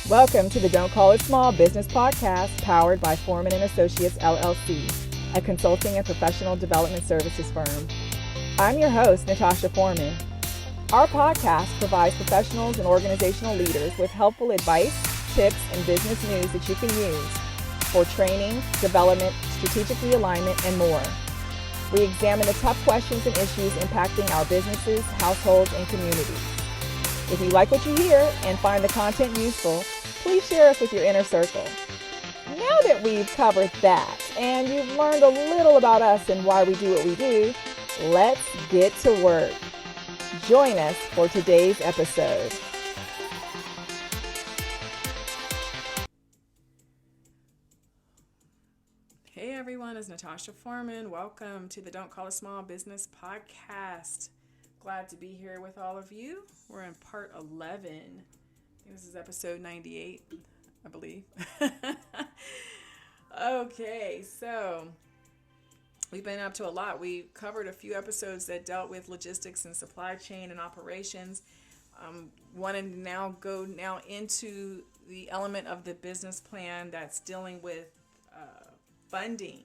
Welcome to the Don't Call It Small Business Podcast, powered by Foreman & Associates, LLC, a consulting and professional development services firm. I'm your host, Natasha Foreman. Our podcast provides professionals and organizational leaders with helpful advice, tips, and business news that you can use for training, development, strategic realignment, and more. We examine the tough questions and issues impacting our businesses, households, and communities. If you like what you hear and find the content useful, please share us with your inner circle. Now that we've covered that and you've learned a little about us and why we do what we do, let's get to work. Join us for today's episode. Hey everyone, it's Natasha Foreman. Welcome to the Don't Call It Small Business Podcast. Glad to be here with all of you. We're in part 11. I think this is episode 98, I believe. Okay, so we've been up to a lot. We covered a few episodes that dealt with logistics and supply chain and operations. Want to now go into the element of the business plan that's dealing with funding,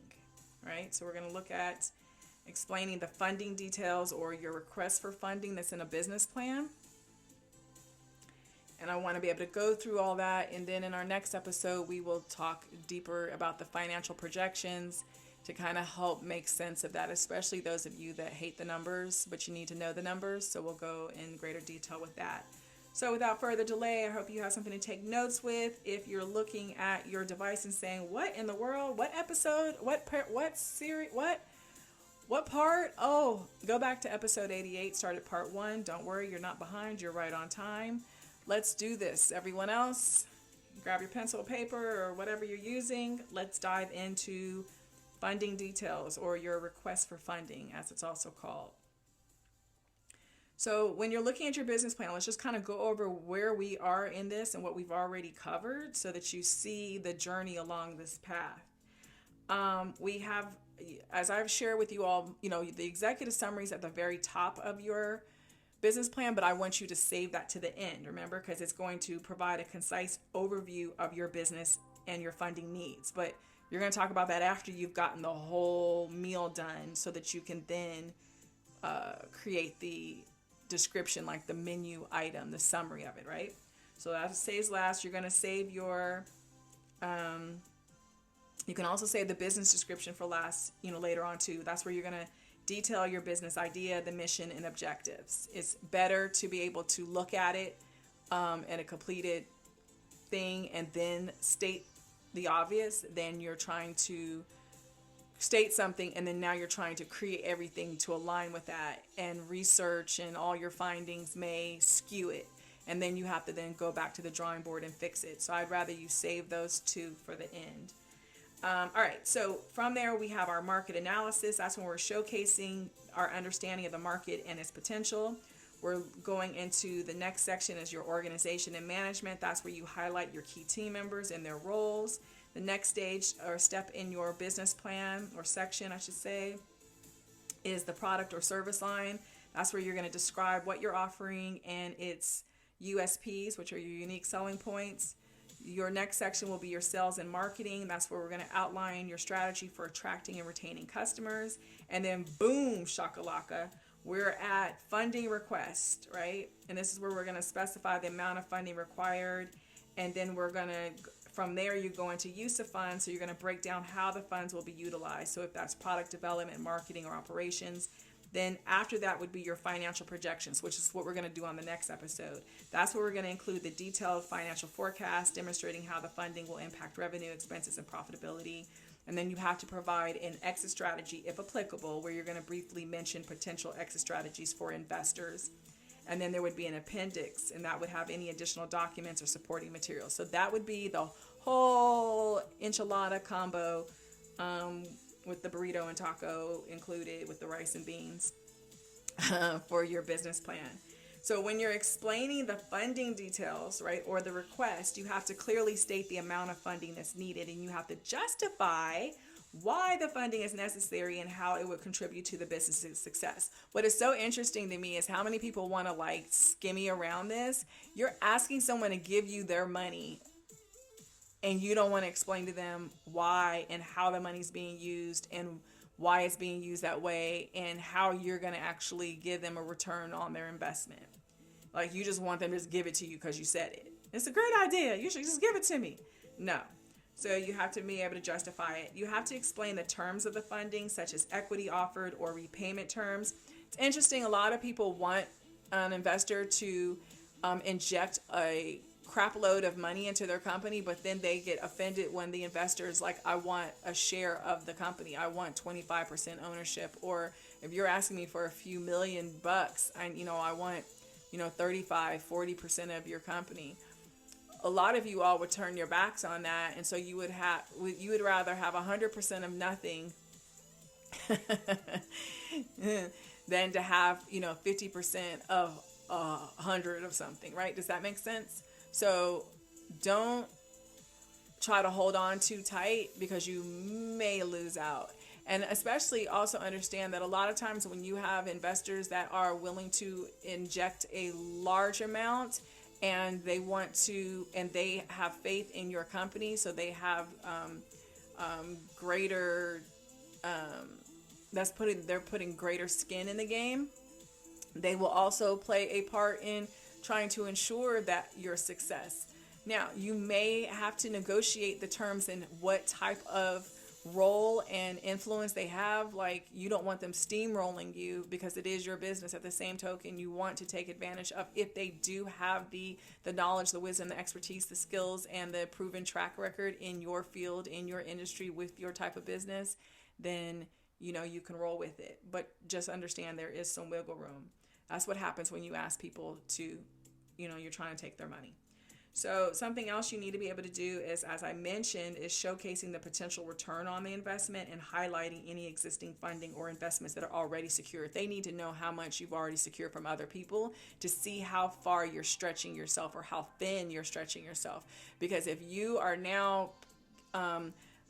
right? So we're going to look at explaining the funding details or your request for funding that's in a business plan. And I want to be able to go through all that. And then in our next episode, we will talk deeper about the financial projections to kind of help make sense of that, especially those of you that hate the numbers, but you need to know the numbers. So we'll go in greater detail with that. So without further delay, I hope you have something to take notes with. If you're looking at your device and saying, what in the world? What episode? What series? What part? Oh, go back to episode 88, start at part 1. Don't worry, you're not behind. You're right on time. Let's do this. Everyone else, grab your pencil, paper, or whatever you're using. Let's dive into funding details, or your request for funding, as it's also called. So when you're looking at your business plan, let's just kind of go over where we are in this and what we've already covered so that you see the journey along this path. We have, as I've shared with you all, the executive summaries at the very top of your business plan, but I want you to save that to the end, remember, because it's going to provide a concise overview of your business and your funding needs. But you're going to talk about that after you've gotten the whole meal done so that you can then create the description, like the menu item, the summary of it, right? So that saves last. You're going to save your you can also save the business description for last, later on too. That's where you're going to detail your business idea, the mission, and objectives. It's better to be able to look at it at a completed thing and then state the obvious than you're trying to state something and then now you're trying to create everything to align with that, and research and all your findings may skew it, and then you have to then go back to the drawing board and fix it. So I'd rather you save those two for the end. All right, so from there we have our market analysis. That's when we're showcasing our understanding of the market and its potential. We're going into the next section is your organization and management. That's where you highlight your key team members and their roles. The next stage or step in your business plan, or section I should say, is the product or service line. That's where you're going to describe what you're offering and its USPs, which are your unique selling points. Your next section will be your sales and marketing. That's where we're going to outline your strategy for attracting and retaining customers. And then boom, shakalaka, we're at funding request, right? And this is where we're going to specify the amount of funding required. And then we're going to, from there, you go into use of funds. So you're going to break down how the funds will be utilized. So if that's product development, marketing, or operations. Then after that would be your financial projections, which is what we're going to do on the next episode. That's where we're going to include the detailed financial forecast, demonstrating how the funding will impact revenue, expenses, and profitability. And then you have to provide an exit strategy, if applicable, where you're going to briefly mention potential exit strategies for investors. And then there would be an appendix, and that would have any additional documents or supporting materials. So that would be the whole enchilada combo, with the burrito and taco included with the rice and beans for your business plan. So when you're explaining the funding details, right, or the request, you have to clearly state the amount of funding that's needed, and you have to justify why the funding is necessary and how it would contribute to the business's success. What is so interesting to me is how many people want to skimmy around this. You're asking someone to give you their money and you don't want to explain to them why and how the money's being used and why it's being used that way and how you're going to actually give them a return on their investment. Like, you just want them to just give it to you because you said it. It's a great idea. You should just give it to me. No. So you have to be able to justify it. You have to explain the terms of the funding, such as equity offered or repayment terms. It's interesting. A lot of people want an investor to inject a crap load of money into their company, but then they get offended when the investor is like, I want a share of the company. I want 25% ownership. Or if you're asking me for a few $1,000,000, I want, 35-40% of your company. A lot of you all would turn your backs on that, and so you would rather have 100% of nothing than to have 50% of 100 of something, right? Does that make sense? So don't try to hold on too tight, because you may lose out. And especially also understand that a lot of times when you have investors that are willing to inject a large amount, and they have faith in your company, so they have greater, they're putting greater skin in the game. They will also play a part in trying to ensure that your success. Now, you may have to negotiate the terms and what type of role and influence they have. Like, you don't want them steamrolling you, because it is your business. At the same token, you want to take advantage of, if they do have the knowledge, the wisdom, the expertise, the skills, and the proven track record in your field, in your industry, with your type of business, then you can roll with it. But just understand there is some wiggle room. That's what happens when you ask people to, you're trying to take their money. So something else you need to be able to do is, as I mentioned, is showcasing the potential return on the investment and highlighting any existing funding or investments that are already secured. They need to know how much you've already secured from other people to see how far you're stretching yourself, or how thin you're stretching yourself. Because if you are now,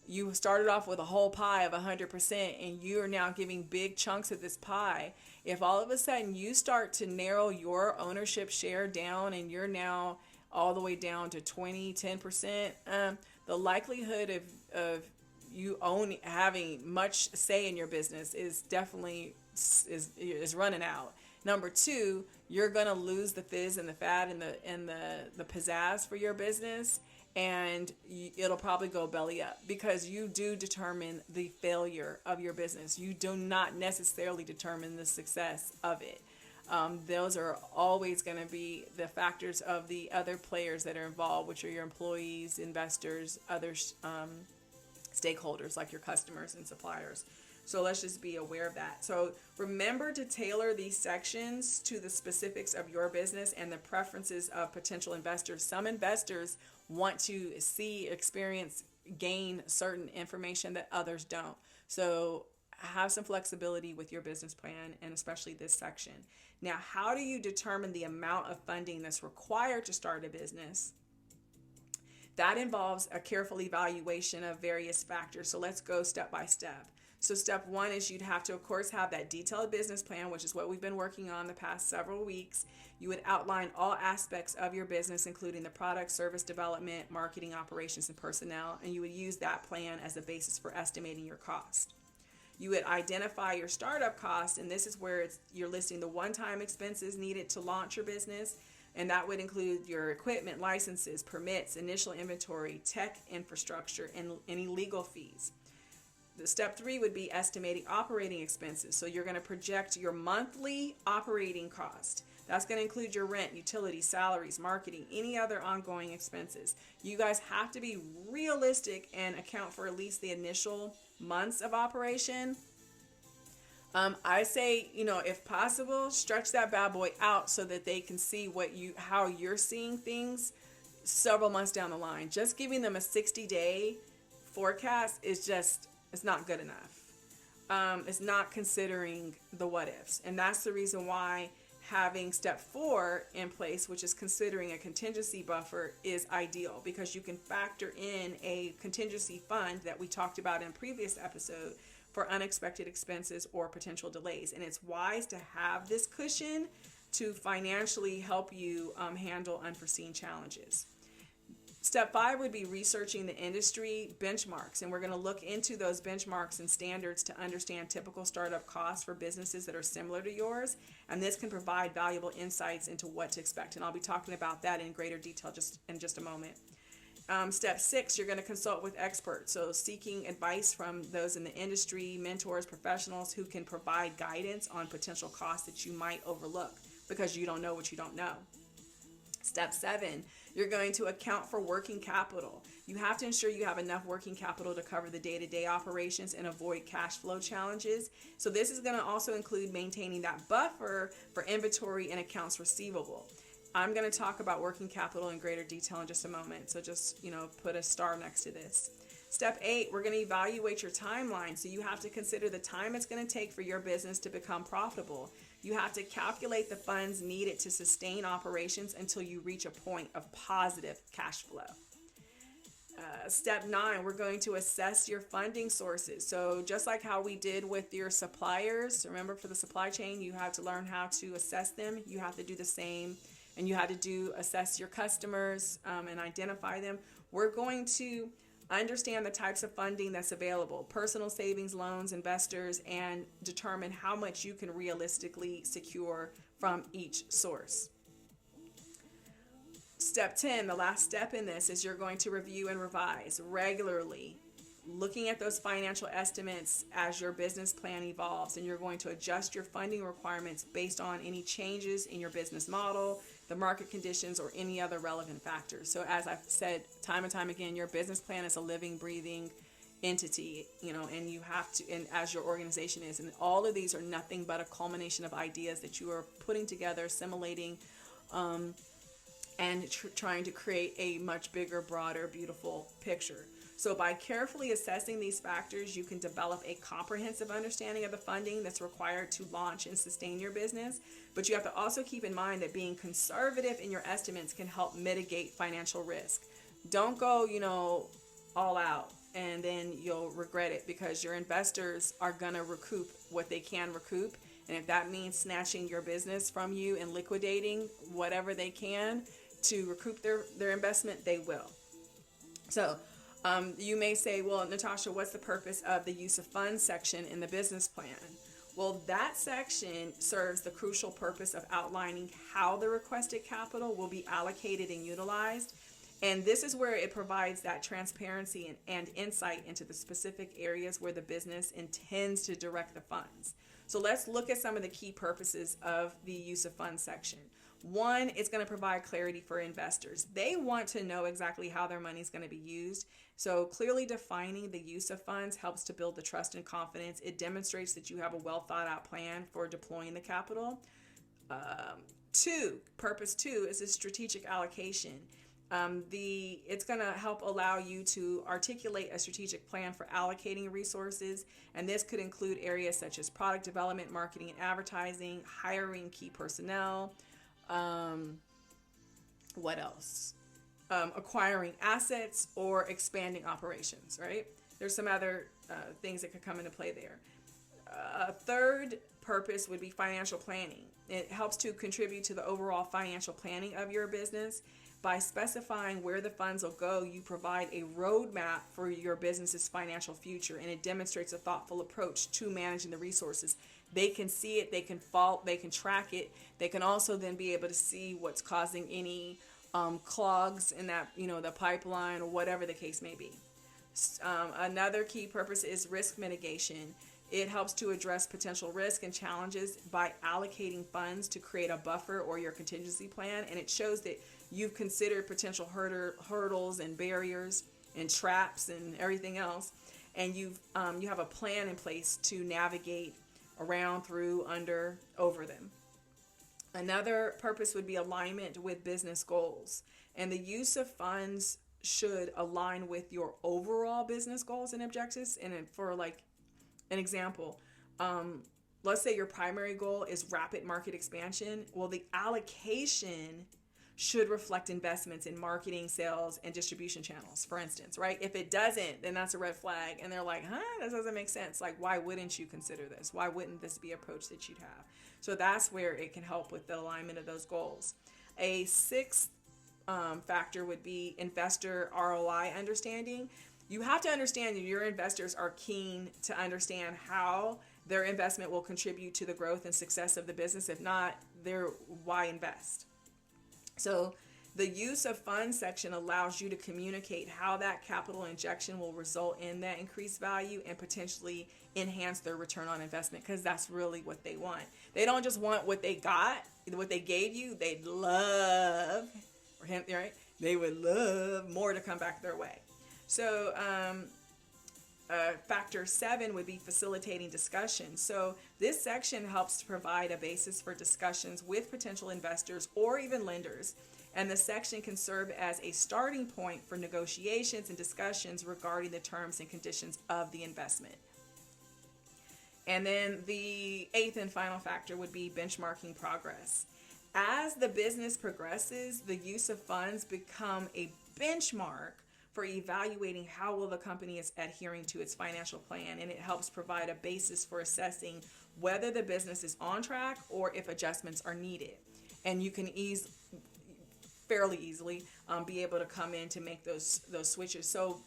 you started off with a whole pie of 100%, and you are now giving big chunks of this pie. If all of a sudden you start to narrow your ownership share down, and you're now all the way down to 10%, the likelihood of you having much say in your business is definitely is running out. Number two, you're gonna lose the fizz and the fat and the pizzazz for your business, and it'll probably go belly up, because you do determine the failure of your business. You do not necessarily determine the success of it. Those are always going to be the factors of the other players that are involved, which are your employees, investors, other stakeholders like your customers and suppliers. So let's just be aware of that. So remember to tailor these sections to the specifics of your business and the preferences of potential investors. Some investors want to see, experience, gain certain information that others don't. So have some flexibility with your business plan, and especially this section. Now, how do you determine the amount of funding that's required to start a business? That involves a careful evaluation of various factors. So let's go step by step. So step one is you'd have to, of course, have that detailed business plan, which is what we've been working on the past several weeks. You would outline all aspects of your business, including the product, service development, marketing, operations, and personnel, and you would use that plan as a basis for estimating your cost. You would identify your startup costs, and this is where you're listing the one-time expenses needed to launch your business, and that would include your equipment, licenses, permits, initial inventory, tech infrastructure, and any legal fees. The step three would be estimating operating expenses. So you're going to project your monthly operating cost. That's going to include your rent, utilities, salaries, marketing, any other ongoing expenses. You guys have to be realistic and account for at least the initial months of operation. I say, if possible, stretch that bad boy out so that they can see how you're seeing things several months down the line. Just giving them a 60-day forecast it's not good enough. It's not considering the what ifs. And that's the reason why having step 4 in place, which is considering a contingency buffer, is ideal, because you can factor in a contingency fund that we talked about in a previous episode for unexpected expenses or potential delays. And it's wise to have this cushion to financially help you handle unforeseen challenges. Step 5 would be researching the industry benchmarks, and we're going to look into those benchmarks and standards to understand typical startup costs for businesses that are similar to yours, and this can provide valuable insights into what to expect, and I'll be talking about that in greater detail in just a moment. Step 6, you're going to consult with experts, so seeking advice from those in the industry, mentors, professionals who can provide guidance on potential costs that you might overlook because you don't know what you don't know. Step 7, you're going to account for working capital. You have to ensure you have enough working capital to cover the day-to-day operations and avoid cash flow challenges. So this is going to also include maintaining that buffer for inventory and accounts receivable. I'm going to talk about working capital in greater detail in just a moment. So just, put a star next to this. Step 8, we're going to evaluate your timeline. So you have to consider the time it's going to take for your business to become profitable. You have to calculate the funds needed to sustain operations until you reach a point of positive cash flow. Step 9, we're going to assess your funding sources. So just like how we did with your suppliers, remember for the supply chain, you have to learn how to assess them. You have to do the same, and you have to assess your customers and identify them. We're going to understand the types of funding that's available, personal savings, loans, investors, and determine how much you can realistically secure from each source. Step 10, the last step in this, is you're going to review and revise regularly, looking at those financial estimates as your business plan evolves, and you're going to adjust your funding requirements based on any changes in your business model, the market conditions, or any other relevant factors. So as I've said time and time again, your business plan is a living, breathing entity, and you have to, and as your organization is, and all of these are nothing but a culmination of ideas that you are putting together, assimilating, and trying to create a much bigger, broader, beautiful picture. So by carefully assessing these factors, you can develop a comprehensive understanding of the funding that's required to launch and sustain your business. But you have to also keep in mind that being conservative in your estimates can help mitigate financial risk. Don't go, all out, and then you'll regret it because your investors are going to recoup what they can recoup. And if that means snatching your business from you and liquidating whatever they can to recoup their investment, they will. So you may say, well, Natasha, what's the purpose of the use of funds section in the business plan? Well, that section serves the crucial purpose of outlining how the requested capital will be allocated and utilized. And this is where it provides that transparency and insight into the specific areas where the business intends to direct the funds. So let's look at some of the key purposes of the use of funds section. One, it's going to provide clarity for investors. They want to know exactly how their money is going to be used. So clearly defining the use of funds helps to build the trust and confidence. It demonstrates that you have a well thought out plan for deploying the capital. Purpose two is a strategic allocation. It's going to help allow you to articulate a strategic plan for allocating resources, and this could include areas such as product development, marketing and advertising, hiring key personnel, what else? Acquiring assets or expanding operations, right? There's some other things that could come into play there. A third purpose would be financial planning. It helps to contribute to the overall financial planning of your business. By specifying where the funds will go, you provide a roadmap for your business's financial future, and it demonstrates a thoughtful approach to managing the resources. They can see it, they can track it. They can also then be able to see what's causing any clogs in that, the pipeline or whatever the case may be. Another key purpose is risk mitigation. It helps to address potential risk and challenges by allocating funds to create a buffer or your contingency plan, and it shows that you've considered potential hurdles and barriers and traps and everything else, and you have a plan in place to navigate around, through, under, over them. Another purpose would be alignment with business goals, and the use of funds should align with your overall business goals and objectives. And for like an example, let's say your primary goal is rapid market expansion. Well, the allocation should reflect investments in marketing, sales, and distribution channels, for instance, right? If it doesn't, then that's a red flag. And they're like, that doesn't make sense. Like, why wouldn't you consider this? Why wouldn't this be an approach that you'd have? So that's where it can help with the alignment of those goals. A sixth factor would be investor ROI understanding. You have to understand that your investors are keen to understand how their investment will contribute to the growth and success of the business. If not, why invest? So the use of funds section allows you to communicate how that capital injection will result in that increased value and potentially enhance their return on investment, because that's really what they want. They don't just want what they got, what they gave you. They'd love, or him, right? They would love more to come back their way. So factor 7 would be facilitating discussion. So this section helps to provide a basis for discussions with potential investors or even lenders. And the section can serve as a starting point for negotiations and discussions regarding the terms and conditions of the investment. And then the 8th and final factor would be benchmarking progress. As the business progresses, the use of funds become a benchmark for evaluating how well the company is adhering to its financial plan, and it helps provide a basis for assessing whether the business is on track or if adjustments are needed. And you can fairly easily be able to come in to make those switches. So,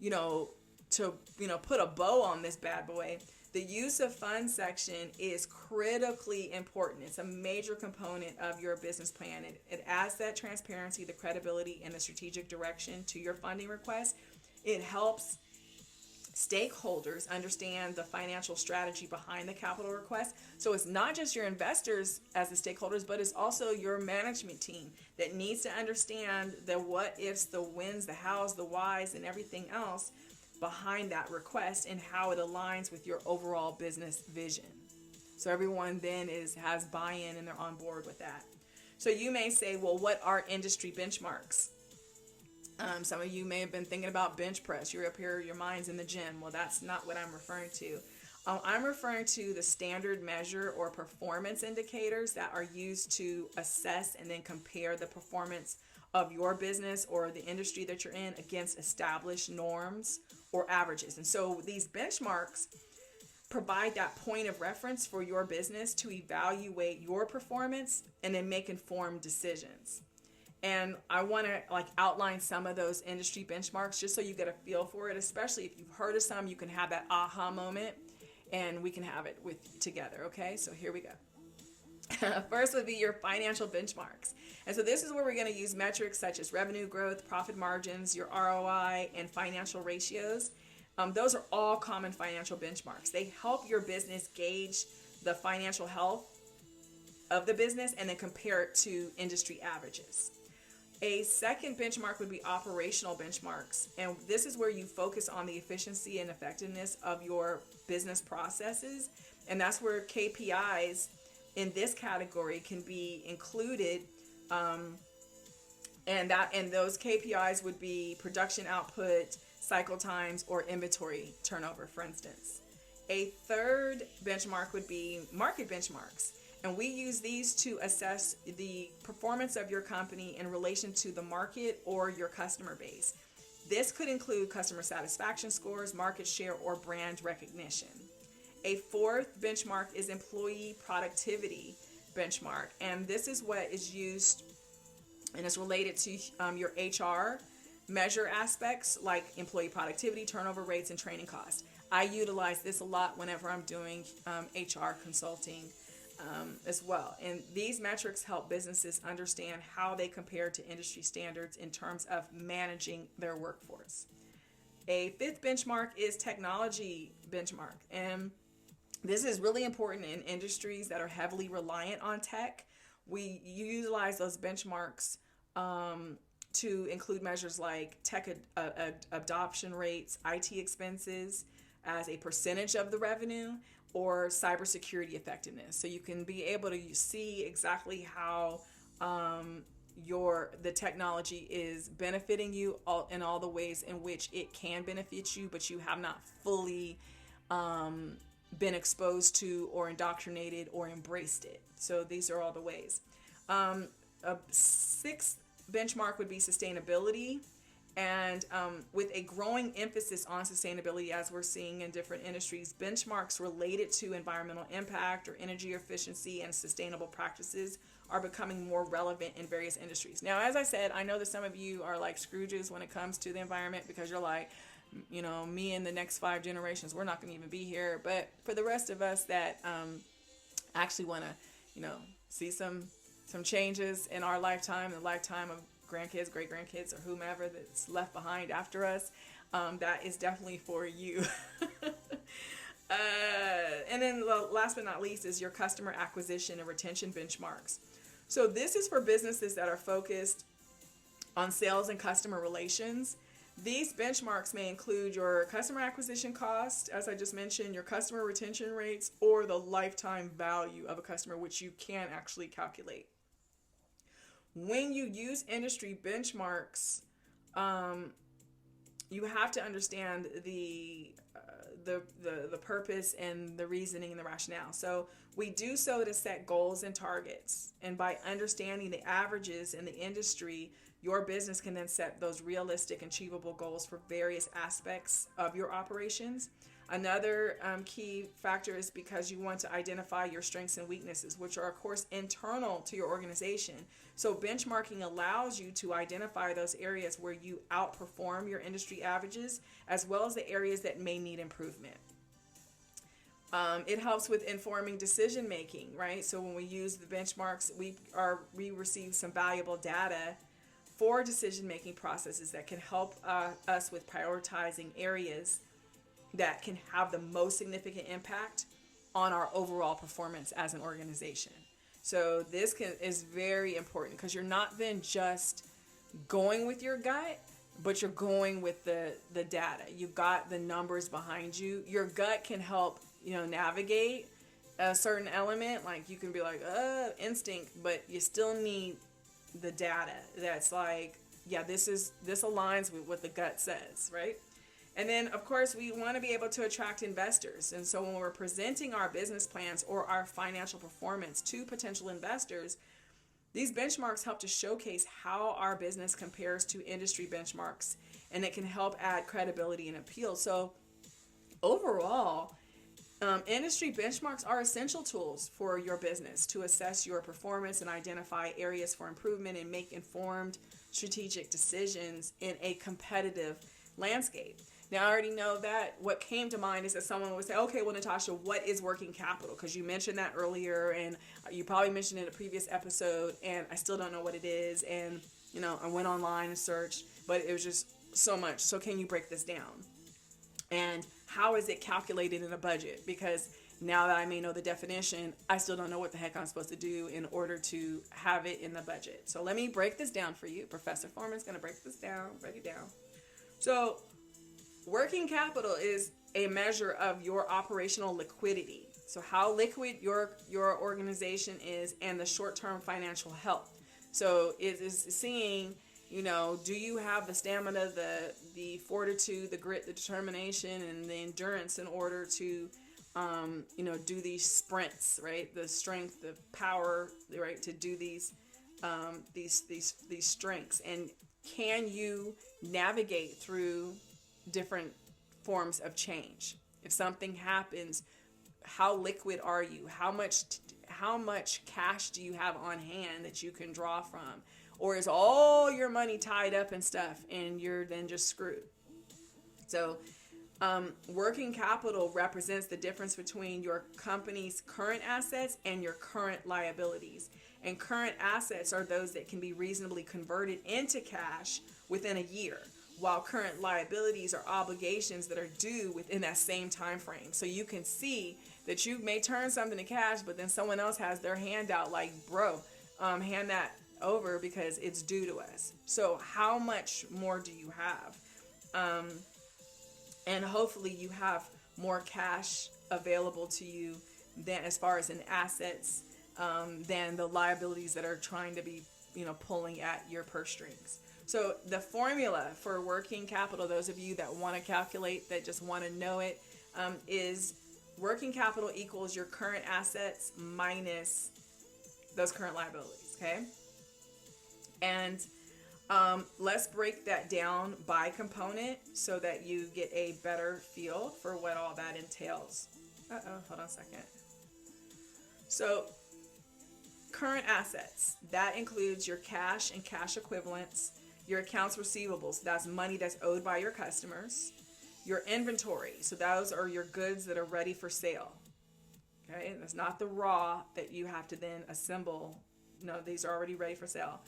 to put a bow on this bad boy, the use of funds section is critically important. It's a major component of your business plan. It adds that transparency, the credibility, and the strategic direction to your funding request. It helps stakeholders understand the financial strategy behind the capital request. So it's not just your investors as the stakeholders, but it's also your management team that needs to understand the what ifs, the whens, the hows, the whys, and everything else behind that request and how it aligns with your overall business vision. So everyone then has buy-in and they're on board with that. So you may say, well, what are industry benchmarks? Some of you may have been thinking about bench press. You're up here, your mind's in the gym. Well, that's not what I'm referring to. I'm referring to the standard measure or performance indicators that are used to assess and then compare the performance of your business or the industry that you're in against established norms or averages. And so these benchmarks provide that point of reference for your business to evaluate your performance and then make informed decisions. And I want to outline some of those industry benchmarks just so you get a feel for it, especially if you've heard of some, you can have that aha moment and we can have it together. Okay, so here we go. First would be your financial benchmarks. And so this is where we're going to use metrics such as revenue growth, profit margins, your ROI, and financial ratios. Those are all common financial benchmarks. They help your business gauge the financial health of the business and then compare it to industry averages. A second benchmark would be operational benchmarks. And this is where you focus on the efficiency and effectiveness of your business processes. And that's where KPIs in this category can be included. And those KPIs would be production output, cycle times, or inventory turnover, for instance. A third benchmark would be market benchmarks. And we use these to assess the performance of your company in relation to the market or your customer base. This could include customer satisfaction scores, market share, or brand recognition. A fourth benchmark is employee productivity benchmark. And this is what is used and is related to your HR measure aspects like employee productivity, turnover rates, and training costs. I utilize this a lot whenever I'm doing HR consulting as well. And these metrics help businesses understand how they compare to industry standards in terms of managing their workforce. A fifth benchmark is technology benchmark. And this is really important in industries that are heavily reliant on tech. We utilize those benchmarks to include measures like tech adoption rates, IT expenses as a percentage of the revenue, or cybersecurity effectiveness. So you can be able to see exactly how the technology is benefiting you in all the ways in which it can benefit you, but you have not fully been exposed to or indoctrinated or embraced it. So these are all the ways. A sixth benchmark would be sustainability. And with a growing emphasis on sustainability, as we're seeing in different industries, benchmarks related to environmental impact or energy efficiency and sustainable practices are becoming more relevant in various industries. Now, as I said, I know that some of you are like Scrooges when it comes to the environment, because you're like, me and the next 5 generations, we're not going to even be here. But for the rest of us that actually want to, see some changes in our lifetime, the lifetime of grandkids, great grandkids, or whomever that's left behind after us, that is definitely for you. And then last but not least is your customer acquisition and retention benchmarks. So this is for businesses that are focused on sales and customer relations. These benchmarks may include your customer acquisition cost, as I just mentioned, your customer retention rates, or the lifetime value of a customer, which you can actually calculate. When you use industry benchmarks, you have to understand the purpose and the reasoning and the rationale. So we do so to set goals and targets. And by understanding the averages in the industry, your business can then set those realistic, achievable goals for various aspects of your operations. Another key factor is because you want to identify your strengths and weaknesses, which are, of course, internal to your organization. So benchmarking allows you to identify those areas where you outperform your industry averages, as well as the areas that may need improvement. It helps with informing decision making, right? So when we use the benchmarks, we receive some valuable data for decision making processes that can help us with prioritizing areas that can have the most significant impact on our overall performance as an organization. So this is very important, because you're not then just going with your gut, but you're going with the data. You've got the numbers behind you. Your gut can help, navigate a certain element. Like you can be like, instinct, but you still need the data that's like, yeah, this aligns with what the gut says, right? And then, of course, we want to be able to attract investors. And so when we're presenting our business plans or our financial performance to potential investors, these benchmarks help to showcase how our business compares to industry benchmarks, and it can help add credibility and appeal. So overall, industry benchmarks are essential tools for your business to assess your performance and identify areas for improvement and make informed strategic decisions in a competitive landscape. Now, I already know that what came to mind is that someone would say, okay, well, Natasha, what is working capital? Because you mentioned that earlier, and you probably mentioned it in a previous episode, and I still don't know what it is. And, I went online and searched, but it was just so much. So can you break this down? And how is it calculated in a budget? Because now that I may know the definition, I still don't know what the heck I'm supposed to do in order to have it in the budget. So let me break this down for you. Professor Foreman's going to break this down, break it down. So working capital is a measure of your operational liquidity. So how liquid your organization is, and the short-term financial health. So it is seeing, do you have the stamina, the fortitude, the grit, the determination, and the endurance in order to, do these sprints, right? The strength, the power, right, to do these strengths. And can you navigate through different forms of change? If something happens, how liquid are you? How much cash do you have on hand that you can draw from? Or is all your money tied up in stuff and you're then just screwed? So working capital represents the difference between your company's current assets and your current liabilities. And current assets are those that can be reasonably converted into cash within a year, while current liabilities are obligations that are due within that same time frame. So you can see that you may turn something to cash, but then someone else has their hand out like, bro, hand that over because it's due to us. So how much more do you have? And hopefully you have more cash available to you than, as far as in assets, than the liabilities that are trying to be, pulling at your purse strings. So the formula for working capital, those of you that want to calculate, that just want to know it, is working capital equals your current assets minus those current liabilities, okay? And let's break that down by component so that you get a better feel for what all that entails. Hold on a second. So current assets, that includes your cash and cash equivalents, your accounts receivables, that's money that's owed by your customers, your inventory, so those are your goods that are ready for sale. Okay, that's not the raw that you have to then assemble. No, these are already ready for sale.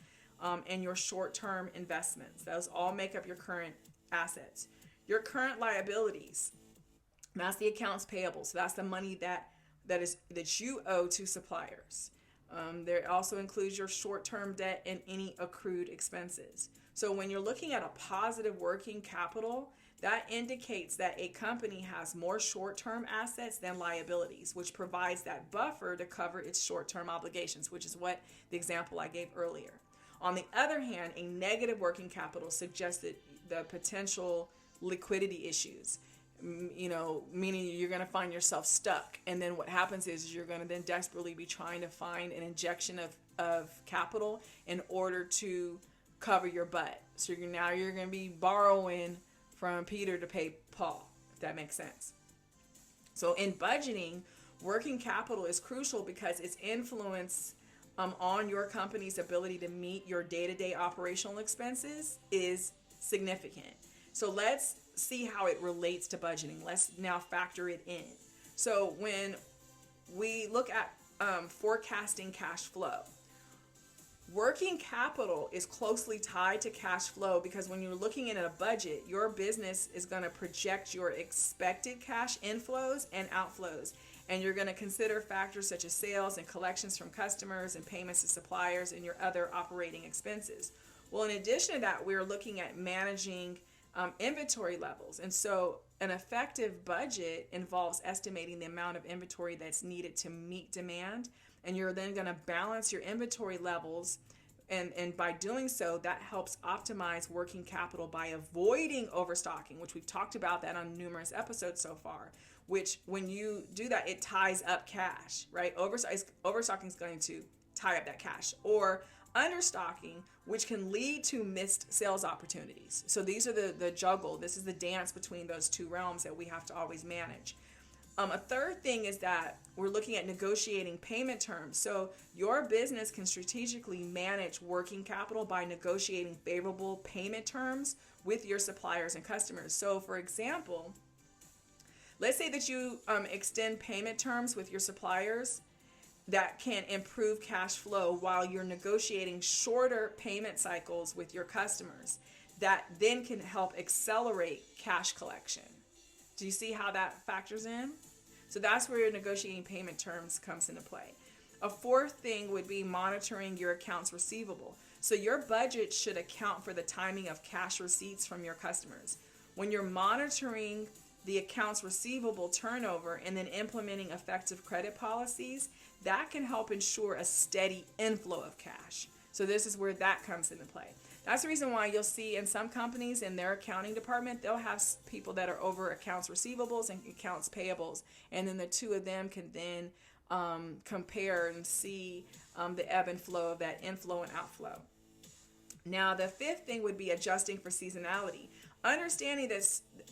And your short-term investments, those all make up your current assets. Your current liabilities, that's the accounts payable. So that's the money that you owe to suppliers. There also includes your short-term debt and any accrued expenses. So when you're looking at a positive working capital, that indicates that a company has more short-term assets than liabilities, which provides that buffer to cover its short-term obligations, which is what the example I gave earlier. On the other hand, a negative working capital suggested the potential liquidity issues, meaning you're going to find yourself stuck. And then what happens is you're going to then desperately be trying to find an injection of capital in order to cover your butt. So you're going to be borrowing from Peter to pay Paul, if that makes sense. So in budgeting, working capital is crucial because its influence on your company's ability to meet your day-to-day operational expenses is significant. So let's see how it relates to budgeting. Let's now factor it in. So when we look at forecasting cash flow, working capital is closely tied to cash flow because when you're looking at a budget, your business is going to project your expected cash inflows and outflows. And you're going to consider factors such as sales and collections from customers and payments to suppliers and your other operating expenses. Well, in addition to that, we're looking at managing inventory levels. And so an effective budget involves estimating the amount of inventory that's needed to meet demand. And you're then going to balance your inventory levels. And by doing so, that helps optimize working capital by avoiding overstocking, which we've talked about that on numerous episodes so far, which when you do that, it ties up cash, right? Overstocking is going to tie up that cash. Or understocking, which can lead to missed sales opportunities. So these are the juggle. This is the dance between those two realms that we have to always manage. A third thing is that we're looking at negotiating payment terms. So your business can strategically manage working capital by negotiating favorable payment terms with your suppliers and customers. So for example, let's say that you extend payment terms with your suppliers that can improve cash flow while you're negotiating shorter payment cycles with your customers. That then can help accelerate cash collection. Do you see how that factors in? So that's where your negotiating payment terms comes into play. A fourth thing would be monitoring your accounts receivable. So your budget should account for the timing of cash receipts from your customers. When you're monitoring the accounts receivable turnover and then implementing effective credit policies, that can help ensure a steady inflow of cash. So this is where that comes into play. That's the reason why you'll see in some companies in their accounting department, they'll have people that are over accounts receivables and accounts payables. And then the two of them can then compare and see the ebb and flow of that inflow and outflow. Now, the fifth thing would be adjusting for seasonality. Understanding that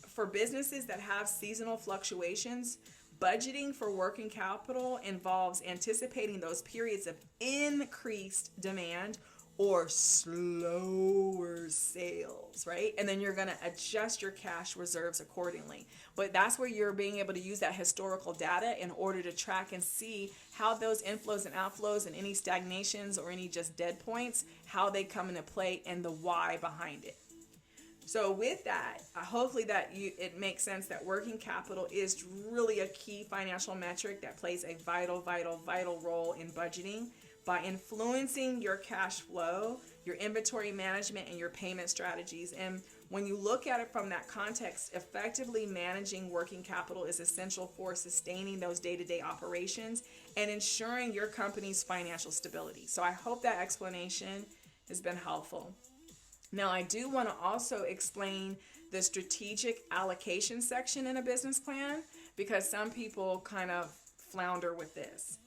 for businesses that have seasonal fluctuations, budgeting for working capital involves anticipating those periods of increased demand or slower sales, right? And then you're going to adjust your cash reserves accordingly. But that's where you're being able to use that historical data in order to track and see how those inflows and outflows and any stagnations or any just dead points, how they come into play and the why behind it. So with that, hopefully it makes sense that working capital is really a key financial metric that plays a vital role in budgeting. By influencing your cash flow, your inventory management, and your payment strategies. And when you look at it from that context, effectively managing working capital is essential for sustaining those day-to-day operations and ensuring your company's financial stability. So I hope that explanation has been helpful. Now, I do want to also explain the strategic allocation section in a business plan because some people kind of flounder with this.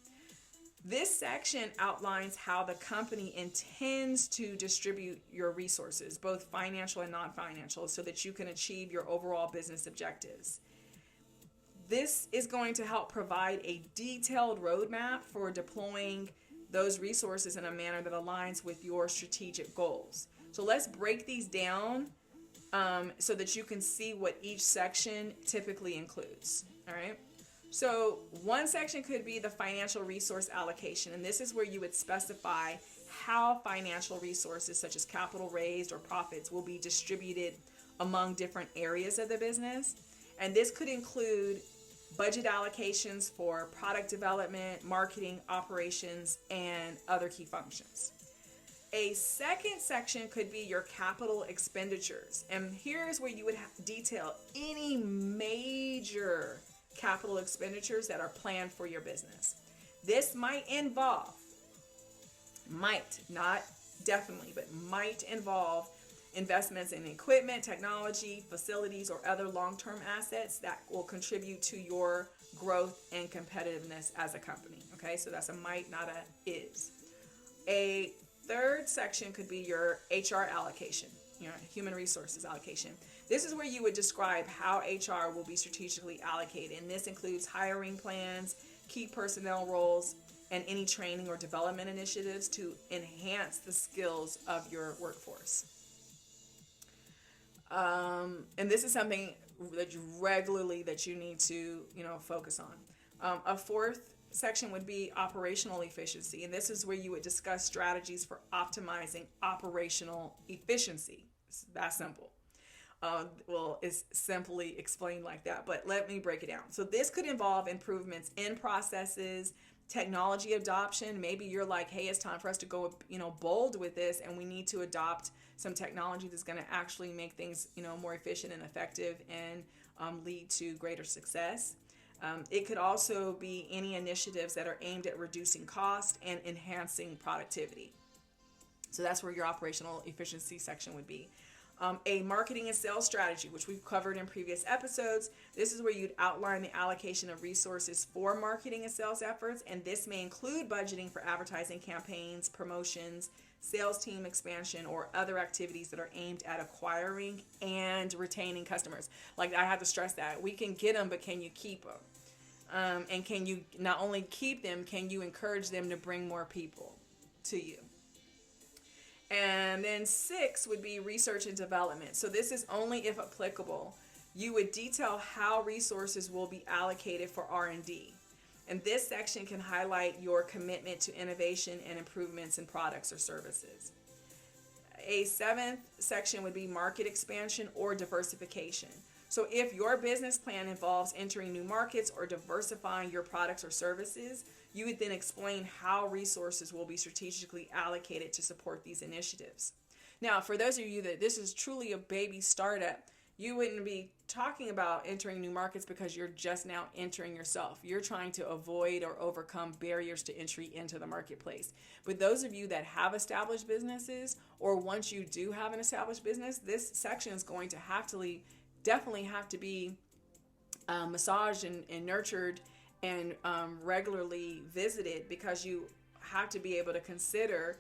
This section outlines how the company intends to distribute your resources, both financial and non-financial, so that you can achieve your overall business objectives. This is going to help provide a detailed roadmap for deploying those resources in a manner that aligns with your strategic goals. So let's break these down so that you can see what each section typically includes. All right. So one section could be the financial resource allocation, and this is where you would specify how financial resources such as capital raised or profits will be distributed among different areas of the business. And this could include budget allocations for product development, marketing, operations, and other key functions. A second section could be your capital expenditures. And here's where you would detail any major capital expenditures that are planned for your business. This might involve, not definitely, but might involve investments in equipment, technology, facilities, or other long-term assets that will contribute to your growth and competitiveness as a company. Okay, so that's a might, not a is. A third section could be your HR allocation, your human resources allocation. This is where you would describe how HR will be strategically allocated, and this includes hiring plans, key personnel roles, and any training or development initiatives to enhance the skills of your workforce. And this is something that you need to focus on. A fourth section would be operational efficiency, and this is where you would discuss strategies for optimizing operational efficiency. It's that simple. Well, it's simply explained like that, but let me break it down. So this could involve improvements in processes, technology adoption. Maybe you're like, hey, it's time for us to go, bold with this, and we need to adopt some technology that's going to actually make things, more efficient and effective and lead to greater success. It could also be any initiatives that are aimed at reducing cost and enhancing productivity. So that's where your operational efficiency section would be. A marketing and sales strategy, which we've covered in previous episodes. This is where you'd outline the allocation of resources for marketing and sales efforts, and this may include budgeting for advertising campaigns, promotions, sales team expansion, or other activities that are aimed at acquiring and retaining customers. Like, I have to stress that. We can get them, but can you keep them? And can you not only keep them, can you encourage them to bring more people to you? And then 6 would be research and development. So this is only if applicable. You would detail how resources will be allocated for R&D. And this section can highlight your commitment to innovation and improvements in products or services. A 7th section would be market expansion or diversification. So if your business plan involves entering new markets or diversifying your products or services, you would then explain how resources will be strategically allocated to support these initiatives. Now, for those of you that this is truly a baby startup, you wouldn't be talking about entering new markets because you're just now entering yourself. You're trying to avoid or overcome barriers to entry into the marketplace. But those of you that have established businesses, or once you do have an established business, this section is going to definitely have to be massaged and nurtured and regularly visited, because you have to be able to consider,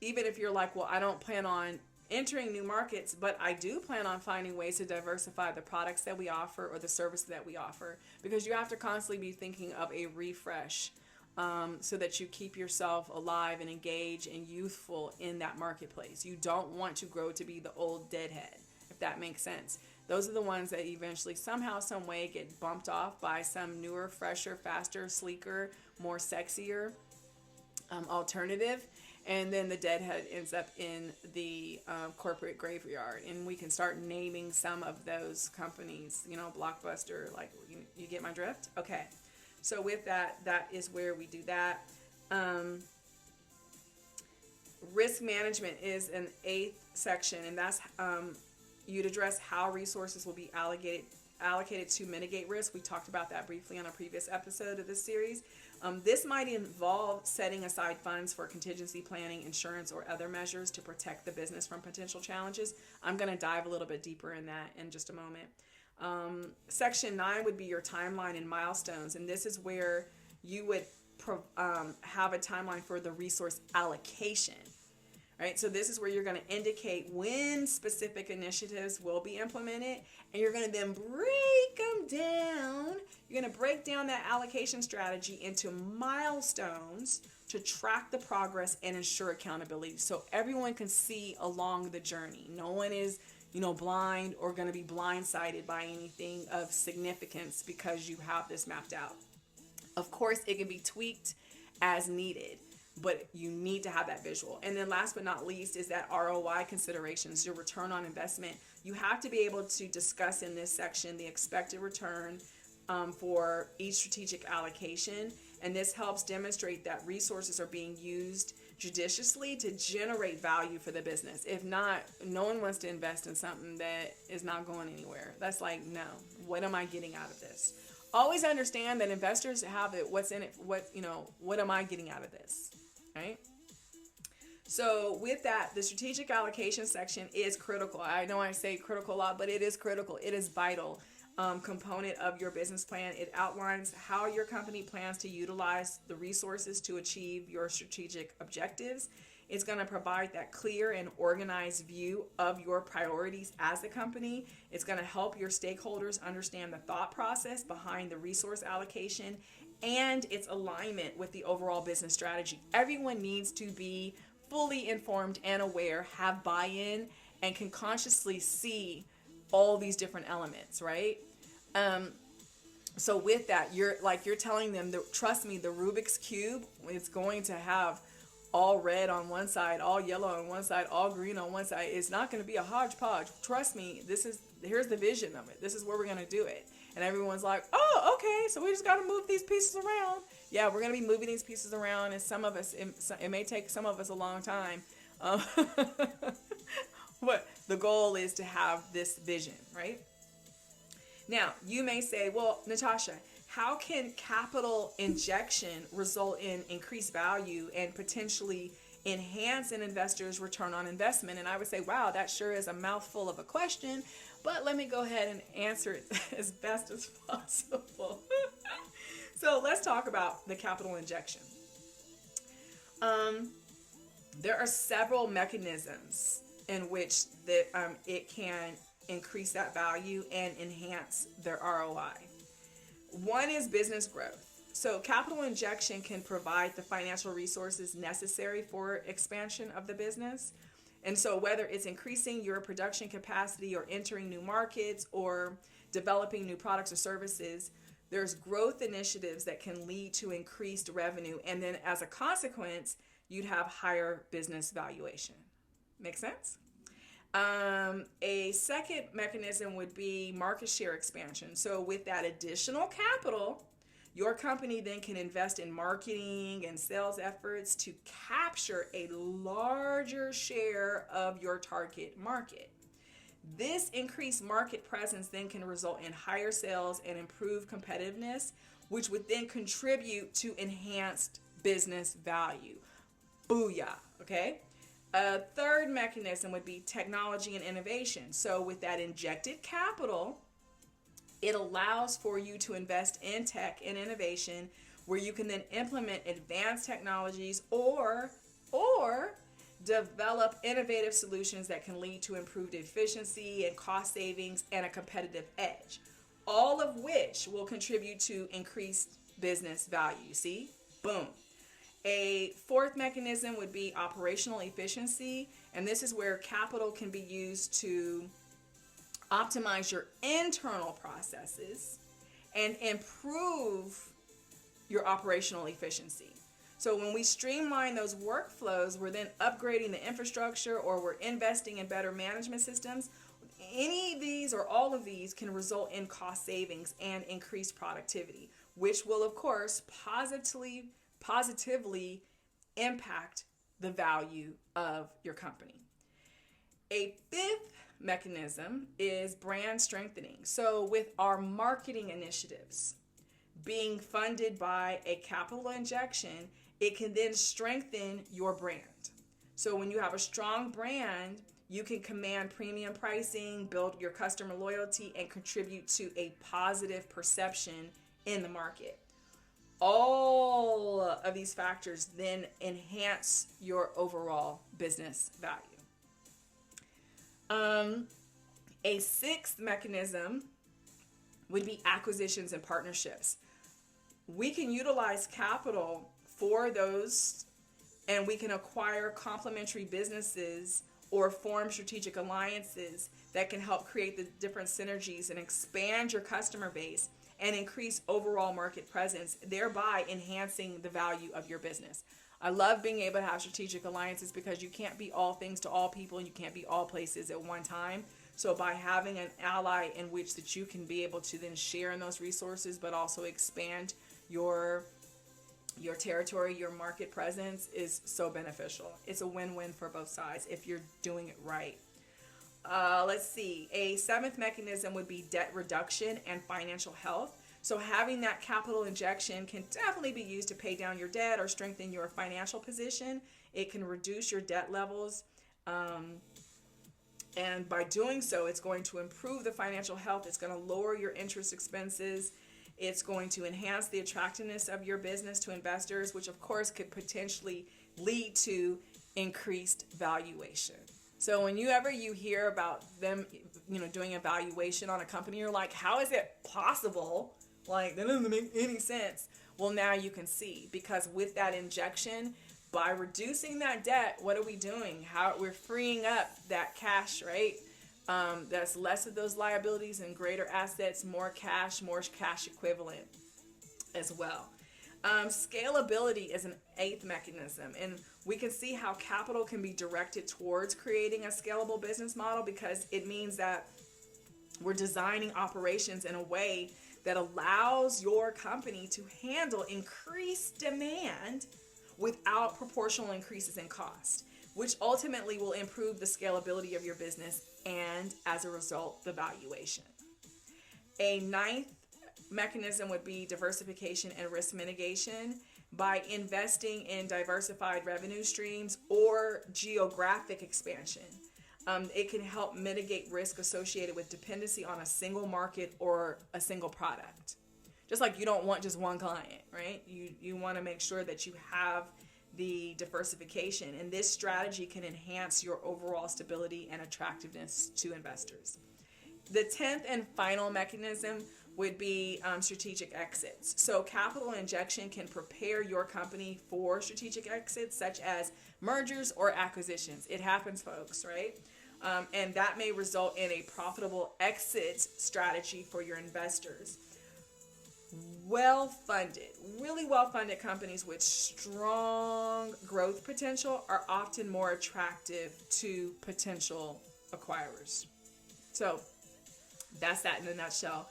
even if you're like, well, I don't plan on entering new markets, but I do plan on finding ways to diversify the products that we offer or the services that we offer, because you have to constantly be thinking of a refresh so that you keep yourself alive and engaged and youthful in that marketplace. You don't want to grow to be the old deadhead, if that makes sense. Those are the ones that eventually somehow, some way get bumped off by some newer, fresher, faster, sleeker, more sexier alternative. And then the deadhead ends up in the corporate graveyard. And we can start naming some of those companies, Blockbuster, like, you get my drift? Okay. So with that is where we do that. Risk management is an 8th section, and that's you'd address how resources will be allocated to mitigate risk. We talked about that briefly on a previous episode of this series. This might involve setting aside funds for contingency planning, insurance, or other measures to protect the business from potential challenges. I'm going to dive a little bit deeper in that in just a moment. Section 9 would be your timeline and milestones, and this is where you would have a timeline for the resource allocation. right? So this is where you're going to indicate when specific initiatives will be implemented, and you're going to then break them down. You're going to break down that allocation strategy into milestones to track the progress and ensure accountability, so everyone can see along the journey. No one is, blind or going to be blindsided by anything of significance because you have this mapped out. Of course, it can be tweaked as needed, but you need to have that visual. And then last but not least is that ROI considerations, your return on investment. You have to be able to discuss in this section the expected return for each strategic allocation. And this helps demonstrate that resources are being used judiciously to generate value for the business. If not, no one wants to invest in something that is not going anywhere. That's like, no, what am I getting out of this? Always understand that investors have it, what's in it, what am I getting out of this, right? So with that, the strategic allocation section is critical. I know I say critical a lot, but it is critical. It is vital component of your business plan. It outlines how your company plans to utilize the resources to achieve your strategic objectives. It's going to provide that clear and organized view of your priorities as a company. It's going to help your stakeholders understand the thought process behind the resource allocation and its alignment with the overall business strategy. Everyone needs to be fully informed and aware, have buy-in, and can consciously see all these different elements, right? So with that, you're telling them that, trust me, the Rubik's Cube is going to have all red on one side, all yellow on one side, all green on one side. It's not going to be a hodgepodge. Trust me, here's the vision of it. This is where we're going to do it. And everyone's like, oh, okay, so we just got to move these pieces around. Yeah, we're going to be moving these pieces around, and some of us, it may take some of us a long time. But the goal is to have this vision, right? Now, you may say, well, Natasha, how can capital injection result in increased value and potentially enhance an investor's return on investment? And I would say, wow, that sure is a mouthful of a question, but let me go ahead and answer it as best as possible. So let's talk about the capital injection. There are several mechanisms in which it can increase that value and enhance their ROI. One is business growth. So capital injection can provide the financial resources necessary for expansion of the business. And so whether it's increasing your production capacity or entering new markets or developing new products or services, there's growth initiatives that can lead to increased revenue. And then as a consequence, you'd have higher business valuation. Make sense? A second mechanism would be market share expansion. So with that additional capital, your company then can invest in marketing and sales efforts to capture a larger share of your target market. This increased market presence then can result in higher sales and improved competitiveness, which would then contribute to enhanced business value. Booyah, okay? A third mechanism would be technology and innovation. So with that injected capital, it allows for you to invest in tech and innovation where you can then implement advanced technologies or develop innovative solutions that can lead to improved efficiency and cost savings and a competitive edge, all of which will contribute to increased business value. See? Boom. A fourth mechanism would be operational efficiency, and this is where capital can be used to optimize your internal processes and improve your operational efficiency. So when we streamline those workflows, we're then upgrading the infrastructure or we're investing in better management systems. Any of these or all of these can result in cost savings and increased productivity, which will, of course, positively impact the value of your company. A fifth mechanism is brand strengthening. So with our marketing initiatives being funded by a capital injection, it can then strengthen your brand. So when you have a strong brand, you can command premium pricing, build your customer loyalty, and contribute to a positive perception in the market. All of these factors then enhance your overall business value. A sixth mechanism would be acquisitions and partnerships. We can utilize capital for those, and we can acquire complementary businesses or form strategic alliances that can help create the different synergies and expand your customer base and increase overall market presence, thereby enhancing the value of your business. I love being able to have strategic alliances because you can't be all things to all people and you can't be all places at one time. So by having an ally in which that you can be able to then share in those resources, but also expand your territory, your market presence, is so beneficial. It's a win-win for both sides if you're doing it right. Let's see. A seventh mechanism would be debt reduction and financial health. So having that capital injection can definitely be used to pay down your debt or strengthen your financial position. It can reduce your debt levels. And by doing so, it's going to improve the financial health. It's going to lower your interest expenses. It's going to enhance the attractiveness of your business to investors, which of course could potentially lead to increased valuation. So whenever you hear about them, doing a valuation on a company, you're like, how is it possible? Like, that doesn't make any sense. Well, now you can see, because with that injection, by reducing that debt, what are we doing? How we're freeing up that cash, right? That's less of those liabilities and greater assets, more cash equivalent as well. Scalability is an eighth mechanism, and we can see how capital can be directed towards creating a scalable business model, because it means that we're designing operations in a way that allows your company to handle increased demand without proportional increases in cost, which ultimately will improve the scalability of your business and, as a result, the valuation. A ninth mechanism would be diversification and risk mitigation. By investing in diversified revenue streams or geographic expansion, it can help mitigate risk associated with dependency on a single market or a single product. Just like you don't want just one client, right? You want to make sure that you have the diversification, and this strategy can enhance your overall stability and attractiveness to investors. The 10th and final mechanism would be strategic exits. So capital injection can prepare your company for strategic exits, such as mergers or acquisitions. It happens, folks, right? And that may result in a profitable exit strategy for your investors. Really well-funded companies with strong growth potential are often more attractive to potential acquirers. So that's that in a nutshell.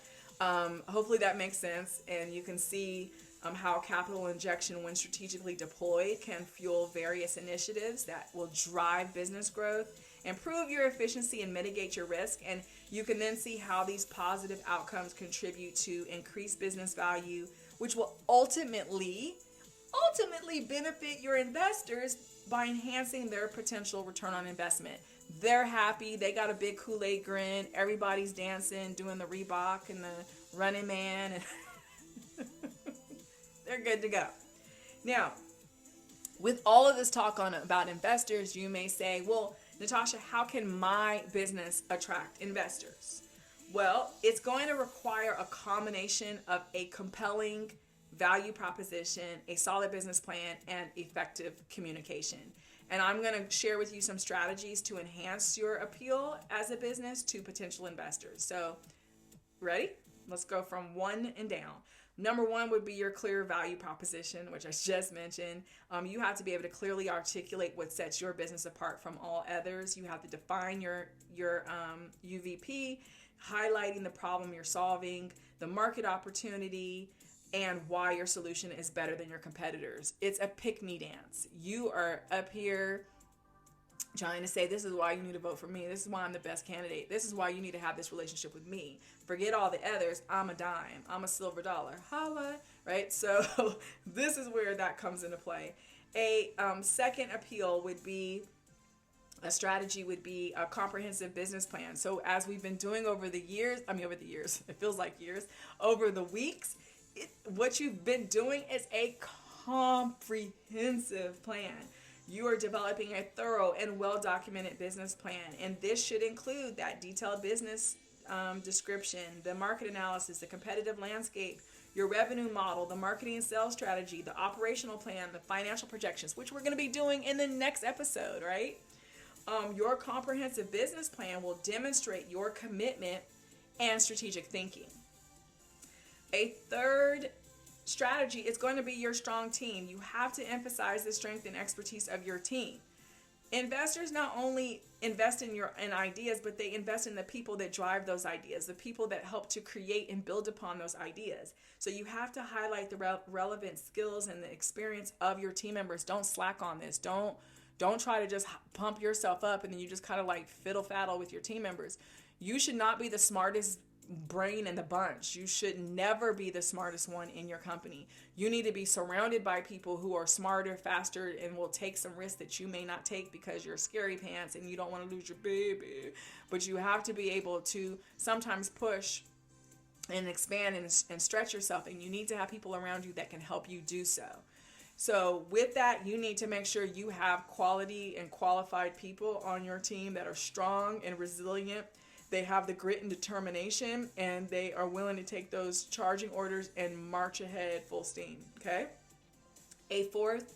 Hopefully that makes sense, and you can see how capital injection, when strategically deployed, can fuel various initiatives that will drive business growth, improve your efficiency, and mitigate your risk. And you can then see how these positive outcomes contribute to increased business value, which will ultimately benefit your investors by enhancing their potential return on investment. They're happy. They got a big Kool-Aid grin. Everybody's dancing, doing the Reebok and the Running Man. And they're good to go. Now, with all of this talk about investors, you may say, well, Natasha, how can my business attract investors? Well, it's going to require a combination of a compelling value proposition, a solid business plan, and effective communication. And I'm going to share with you some strategies to enhance your appeal as a business to potential investors. So, ready? Let's go from one and down. Number one would be your clear value proposition, which I just mentioned. You have to be able to clearly articulate what sets your business apart from all others. You have to define your UVP, highlighting the problem you're solving, the market opportunity, and why your solution is better than your competitors. It's a pick-me dance. You are up here trying to say, this is why you need to vote for me. This is why I'm the best candidate. This is why you need to have this relationship with me. Forget all the others. I'm a dime. I'm a silver dollar. Holla, right? So this is where that comes into play. A second appeal would be, a strategy would be a comprehensive business plan. So as we've been doing over the weeks, what you've been doing is a comprehensive plan. You are developing a thorough and well-documented business plan, and this should include that detailed business description, the market analysis, the competitive landscape, your revenue model, the marketing and sales strategy, the operational plan, the financial projections, which we're going to be doing in the next episode, right? Your comprehensive business plan will demonstrate your commitment and strategic thinking. A third strategy is going to be your strong team. You have to emphasize the strength and expertise of your team. Investors not only invest in ideas, but they invest in the people that drive those ideas, the people that help to create and build upon those ideas. So you have to highlight the relevant skills and the experience of your team members. Don't slack on this. Don't try to just pump yourself up and then you just kind of like fiddle faddle with your team members. You should not be the smartest brain in the bunch. You should never be the smartest one in your company. You need to be surrounded by people who are smarter, faster, and will take some risks that you may not take because you're scary pants and you don't want to lose your baby. But you have to be able to sometimes push and expand and stretch yourself, and you need to have people around you that can help you do so. So with that, you need to make sure you have quality and qualified people on your team that are strong and resilient. They have the grit and determination, and they are willing to take those charging orders and march ahead full steam, okay? A fourth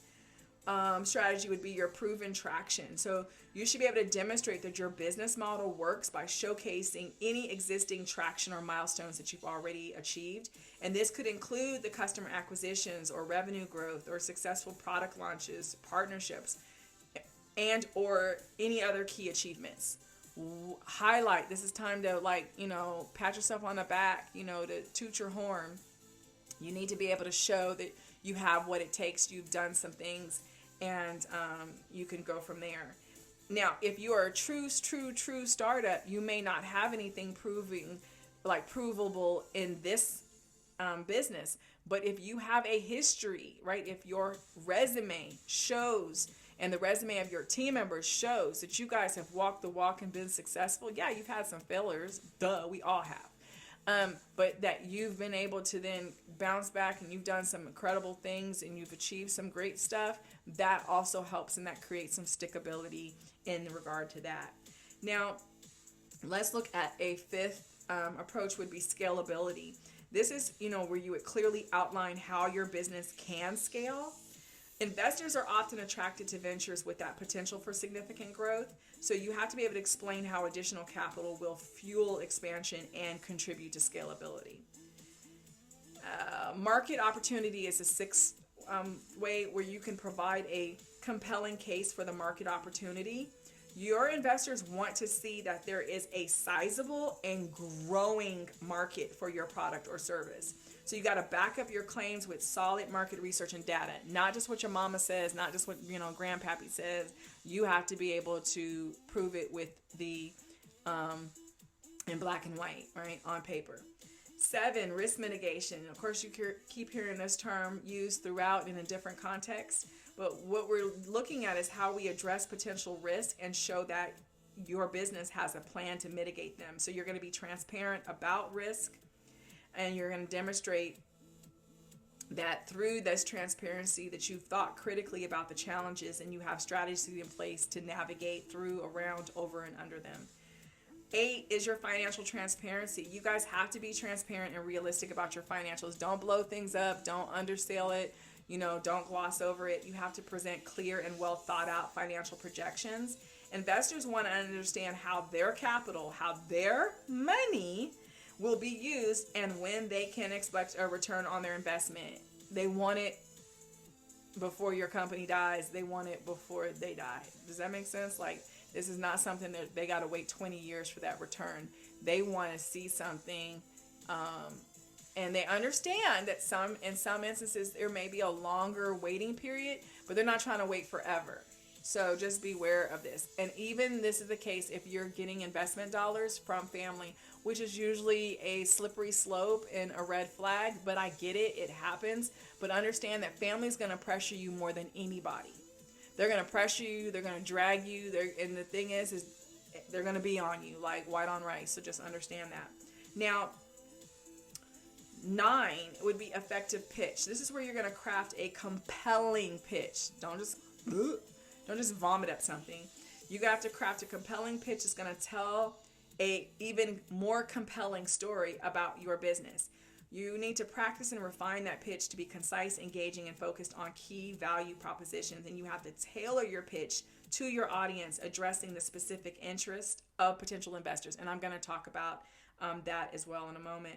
strategy would be your proven traction. So you should be able to demonstrate that your business model works by showcasing any existing traction or milestones that you've already achieved. And this could include the customer acquisitions or revenue growth or successful product launches, partnerships, and or any other key achievements. Highlight. This is time to pat yourself on the back, to toot your horn. You need to be able to show that you have what it takes. You've done some things, and you can go from there. Now, if you are a true startup, you may not have anything provable in this business. But if you have a history, right? If your resume shows and the resume of your team members shows that you guys have walked the walk and been successful, yeah, you've had some failures. Duh, we all have. But that you've been able to then bounce back and you've done some incredible things and you've achieved some great stuff, that also helps and that creates some stickability in regard to that. Now, let's look at a fifth approach would be scalability. This is, where you would clearly outline how your business can scale. Investors are often attracted to ventures with that potential for significant growth. So you have to be able to explain how additional capital will fuel expansion and contribute to scalability. Market opportunity is a sixth way where you can provide a compelling case for the market opportunity. Your investors want to see that there is a sizable and growing market for your product or service. So you got to back up your claims with solid market research and data, not just what your mama says, not just what grandpappy says. You have to be able to prove it with the in black and white, right, on paper. 7, risk mitigation. Of course, you keep hearing this term used throughout in a different context, but what we're looking at is how we address potential risk and show that your business has a plan to mitigate them. So you're going to be transparent about risk, and you're going to demonstrate that through this transparency that you've thought critically about the challenges and you have strategies in place to navigate through, around, over, and under them. 8 is your financial transparency. You guys have to be transparent and realistic about your financials. Don't blow things up. Don't undersell it. Don't gloss over it. You have to present clear and well thought out financial projections. Investors want to understand how their capital, how their money will be used and when they can expect a return on their investment. They want it before your company dies. They want it before they die. Does that make sense? This is not something that they got to wait 20 years for that return. They want to see something, and they understand that in some instances there may be a longer waiting period, but they're not trying to wait forever. So just beware of this. And even this is the case if you're getting investment dollars from family, which is usually a slippery slope and a red flag, but I get it, it happens. But understand that family's going to pressure you more than anybody. They're going to pressure you, they're going to drag you, and the thing is they're going to be on you like white on rice, so just understand that. Now, 9 would be effective pitch. This is where you're going to craft a compelling pitch. Don't just vomit up something. You have to craft a compelling pitch that's going to tell a even more compelling story about your business. You need to practice and refine that pitch to be concise, engaging, and focused on key value propositions. And you have to tailor your pitch to your audience, addressing the specific interest of potential investors. And I'm going to talk about that as well in a moment.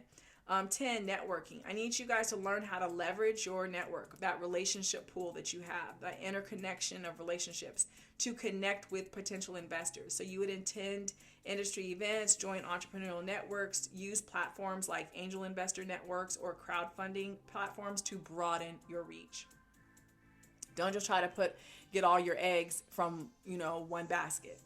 10, networking. I need you guys to learn how to leverage your network, that relationship pool that you have, that interconnection of relationships to connect with potential investors. So you would attend industry events, join entrepreneurial networks, use platforms like angel investor networks or crowdfunding platforms to broaden your reach. Don't just try to get all your eggs from, one basket.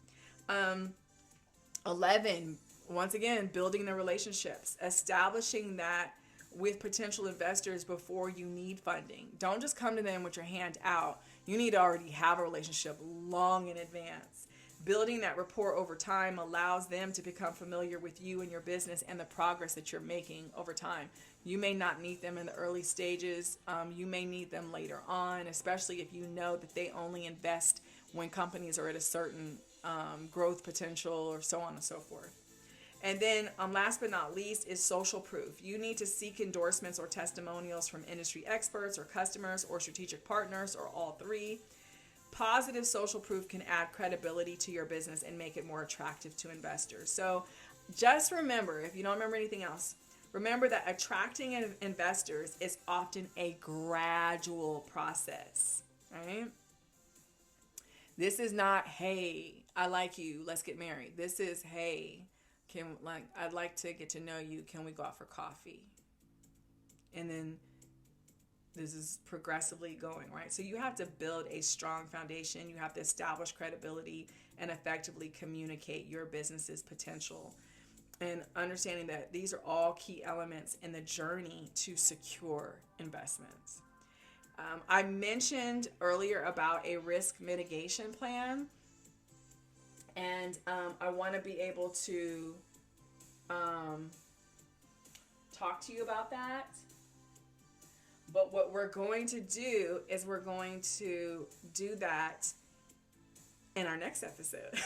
11, once again, building the relationships, establishing that with potential investors before you need funding. Don't just come to them with your hand out. You need to already have a relationship long in advance. Building that rapport over time allows them to become familiar with you and your business and the progress that you're making over time. You may not need them in the early stages. You may need them later on, especially if you know that they only invest when companies are at a certain growth potential or so on and so forth. And then last but not least is social proof. You need to seek endorsements or testimonials from industry experts or customers or strategic partners or all three. Positive social proof can add credibility to your business and make it more attractive to investors. So just remember, if you don't remember anything else, remember that attracting investors is often a gradual process, right? This is not, hey, I like you, let's get married. This is, hey, I'd like to get to know you. Can we go out for coffee? And then this is progressively going, right? So you have to build a strong foundation. You have to establish credibility and effectively communicate your business's potential. And understanding that these are all key elements in the journey to secure investments. I mentioned earlier about a risk mitigation plan. And I want to be able to talk to you about that. But what we're going to do is we're going to do that in our next episode.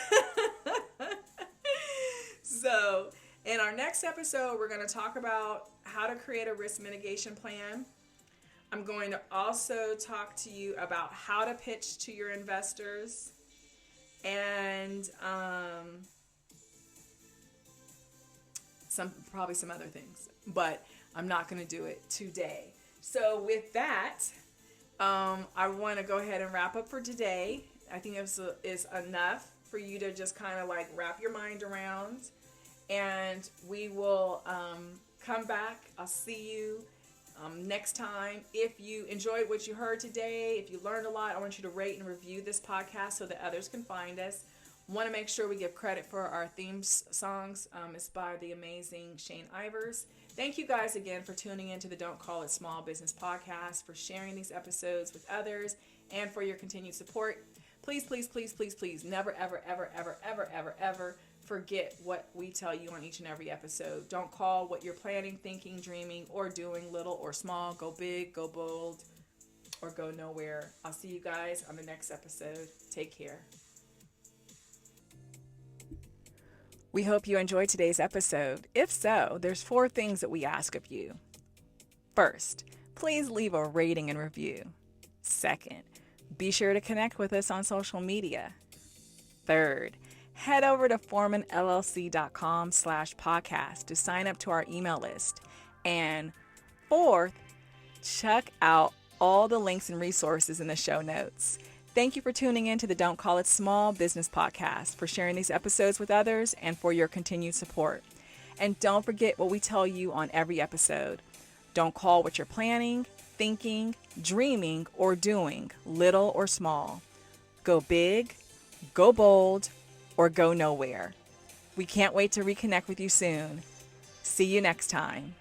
So in our next episode, we're going to talk about how to create a risk mitigation plan. I'm going to also talk to you about how to pitch to your investors. And probably some other things, but I'm not going to do it today. So with that, I want to go ahead and wrap up for today. I think this is enough for you to just kind of like wrap your mind around, and we will come back. I'll see you next time. If you enjoyed what you heard today, if you learned a lot, I want you to rate and review this podcast so that others can find us. Want to make sure we give credit for our theme songs. It's by the amazing Shane Ivers. Thank you guys again for tuning into the Don't Call It Small Business podcast, for sharing these episodes with others, and for your continued support. Please, please, please, please, please, never, ever, ever, ever, ever, ever, ever forget what we tell you on each and every episode. Don't call what you're planning, thinking, dreaming, or doing little or small. Go big, go bold, or go nowhere. I'll see you guys on the next episode. Take care. We hope you enjoyed today's episode. If so, there's 4 things that we ask of you. First, please leave a rating and review. Second, be sure to connect with us on social media. Third, head over to foremanllc.com/podcast to sign up to our email list. And fourth, check out all the links and resources in the show notes. Thank you for tuning in to the Don't Call It Small Business podcast, for sharing these episodes with others, and for your continued support. And don't forget what we tell you on every episode. Don't call what you're planning, thinking, dreaming, or doing, little or small. Go big, go bold, or go nowhere. We can't wait to reconnect with you soon. See you next time.